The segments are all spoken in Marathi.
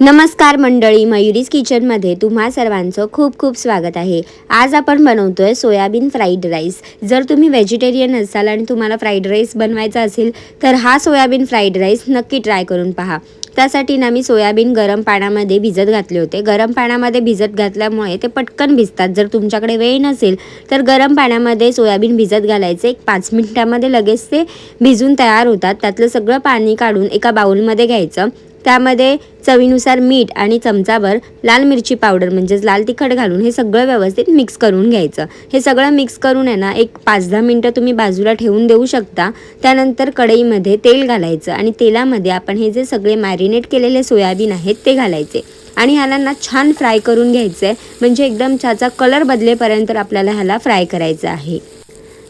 नमस्कार मंडळी, मयुरीज किचनमध्ये तुम्हा सर्वांचं खूप खूप स्वागत आहे। आज आपण बनवतोय सोयाबीन फ्राईड राईस। जर तुम्ही व्हेजिटेरियन असाल आणि तुम्हाला फ्राईड राईस बनवायचा असेल तर हा सोयाबीन फ्राईड राईस नक्की ट्राय करून पहा। त्यासाठी ना मी सोयाबीन गरम पाण्यामध्ये भिजत घातले होते। गरम पाण्यामध्ये भिजत घातल्यामुळे ते पटकन भिजतात। जर तुमच्याकडे वेळ नसेल तर गरम पाण्यामध्ये सोयाबीन भिजत घालायचे, 5 मिनिटांमध्ये लगेच ते भिजून तयार होतात। त्यातलं सगळं पाणी काढून एका बाउलमध्ये घ्यायचं। त्यामध्ये चवीनुसार मीठ आणि चमचाभर लाल मिरची पावडर म्हणजेच लाल तिखट घालून हे सगळं व्यवस्थित मिक्स करून घ्यायचं। हे सगळं मिक्स करून आहे ना एक 5-10 मिनिटं तुम्ही बाजूला ठेवून देऊ शकता। त्यानंतर कढईमध्ये तेल घालायचं आणि तेलामध्ये आपण हे जे सगळे मॅरिनेट केलेले सोयाबीन आहेत ते घालायचे आणि ह्याला ना छान फ्राय करून घ्यायचं आहे। म्हणजे एकदम छाचा कलर बदलेपर्यंत आपल्याला ह्याला फ्राय करायचं आहे।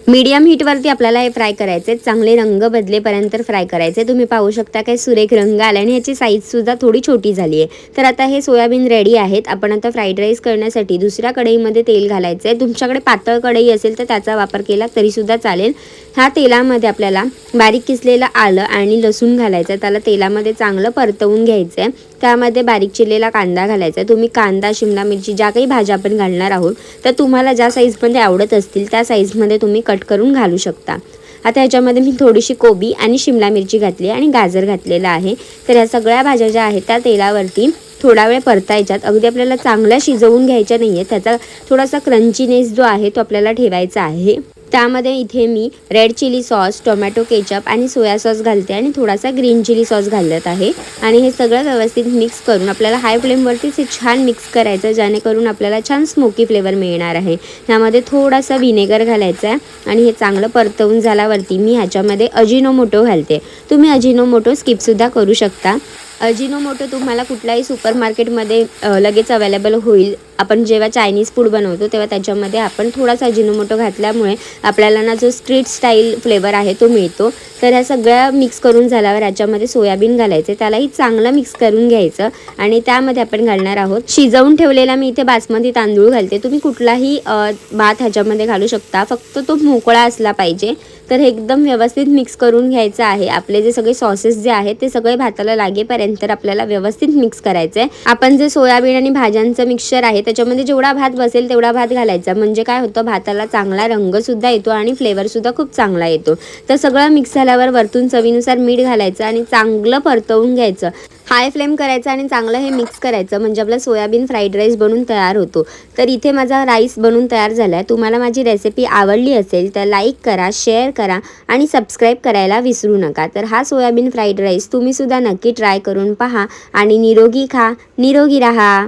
मीडियम हीटवरती आपल्याला हे फ्राय करायचे, चांगले रंग बदलेपर्यंत फ्राय करायचे। तुम्ही पाहू शकता काय सुरेख रंग आला आणि ह्याची साईजसुद्धा थोडी छोटी झाली आहे। तर आता हे सोयाबीन रेडी आहेत। आपण आता फ्राईड राईस करण्यासाठी दुसऱ्या कढईमध्ये तेल घालायचं आहे। तुमच्याकडे पातळ कढई असेल तर त्याचा वापर केला तरीसुद्धा चालेल। ह्या तेलामध्ये आपल्याला बारीक किसलेलं आलं आणि लसूण घालायचं, त्याला तेलामध्ये चांगलं परतवून घ्यायचं आहे। त्यामध्ये बारीक चिरलेला कांदा घालायचा। तुम्ही कांदा, शिमला मिरची ज्या काही भाज्या आपण घालणार आहोत तर तुम्हाला ज्या साईजमध्ये आवडत असतील त्या साईजमध्ये तुम्ही कट करून घालू शकता। आता ह्याच्यामध्ये मी थोडीशी कोबी आणि शिमला मिरची घातली आणि गाजर घातलेला आहे। तर ह्या सगळ्या भाज्या ज्या आहेत त्या तेलावरती थोडा वेळ परतायच्यात। अगदी आपल्याला चांगल्या शिजवून घ्यायच्या नाही आहे, त्याचा थोडासा क्रंचीनेस जो आहे तो आपल्याला ठेवायचा आहे। त्यामध्ये इथे मी red chilli sauce, tomato ketchup आणि सोया सॉस घालते आणि थोडासा ग्रीन चिली सॉस घालत आहे। आणि हे सगळं व्यवस्थित मिक्स करून आपल्याला हाय फ्लेमवरतीच हे छान मिक्स करायचं, जेणेकरून आपल्याला छान स्मोकी फ्लेवर मिळणार आहे। ह्यामध्ये थोडासा व्हिनेगर घालायचा आहे आणि हे चांगलं परतवून झाल्यावरती मी ह्याच्यामध्ये अजिनोमोटो घालते। तुम्ही अजिनोमोटो स्किपसुद्धा करू शकता। अजिनोमोटो तुम्हाला कुठल्याही सुपरमार्केटमध्ये लगेच अवेलेबल होईल। आपण जेव्हा चायनीज फूड बनवतो तेव्हा त्याच्यामध्ये आपण थोडासा अजिनोमोटो घातल्यामुळे आपल्याला ना जो स्ट्रीट स्टाईल फ्लेवर आहे तो मिळतो। तर ह्या सगळ्या मिक्स करून झाल्यावर ह्याच्यामध्ये सोयाबीन घालायचे, त्यालाही चांगलं मिक्स करून घ्यायचं आणि त्यामध्ये आपण घालणार आहोत शिजवून ठेवलेला मी इथे बासमती तांदूळ घालते। तुम्ही कुठलाही भात ह्याच्यामध्ये घालू शकता, फक्त तो मोकळा असला पाहिजे। तर हे एकदम व्यवस्थित मिक्स करून घ्यायचं आहे। आपले जे सगळे सॉसेस जे आहेत ते सगळे भाताला लागेपर्यंत आपल्याला व्यवस्थित मिक्स करायचं आहे। आपण जे सोयाबीन आणि भाज्यांचं मिक्सचर आहे त्याच्यामध्ये जेवढा भात बसेल तेवढा भात घालायचा, म्हणजे काय होतं भाताला चांगला रंगसुद्धा येतो आणि फ्लेवरसुद्धा खूप चांगला येतो। तर सगळं मिक्स झाल्यावर वरतून चवीनुसार मीठ घालायचं आणि चांगलं परतवून घ्यायचं। हाय फ्लेम करायचं आणि चांगलं हे मिक्स करायचं, म्हणजे आपला सोयाबीन फ्राईड राईस बनून तयार होतो। तर इथे माझा राईस बनून तयार झाला आहे। तुम्हाला माझी रेसिपी आवडली असेल तर लाईक करा, शेअर करा आणि सबस्क्राईब करायला विसरू नका। तर हा सोयाबीन फ्राईड राईस तुम्हीसुद्धा नक्की ट्राय करून पहा आणि निरोगी खा, निरोगी राहा।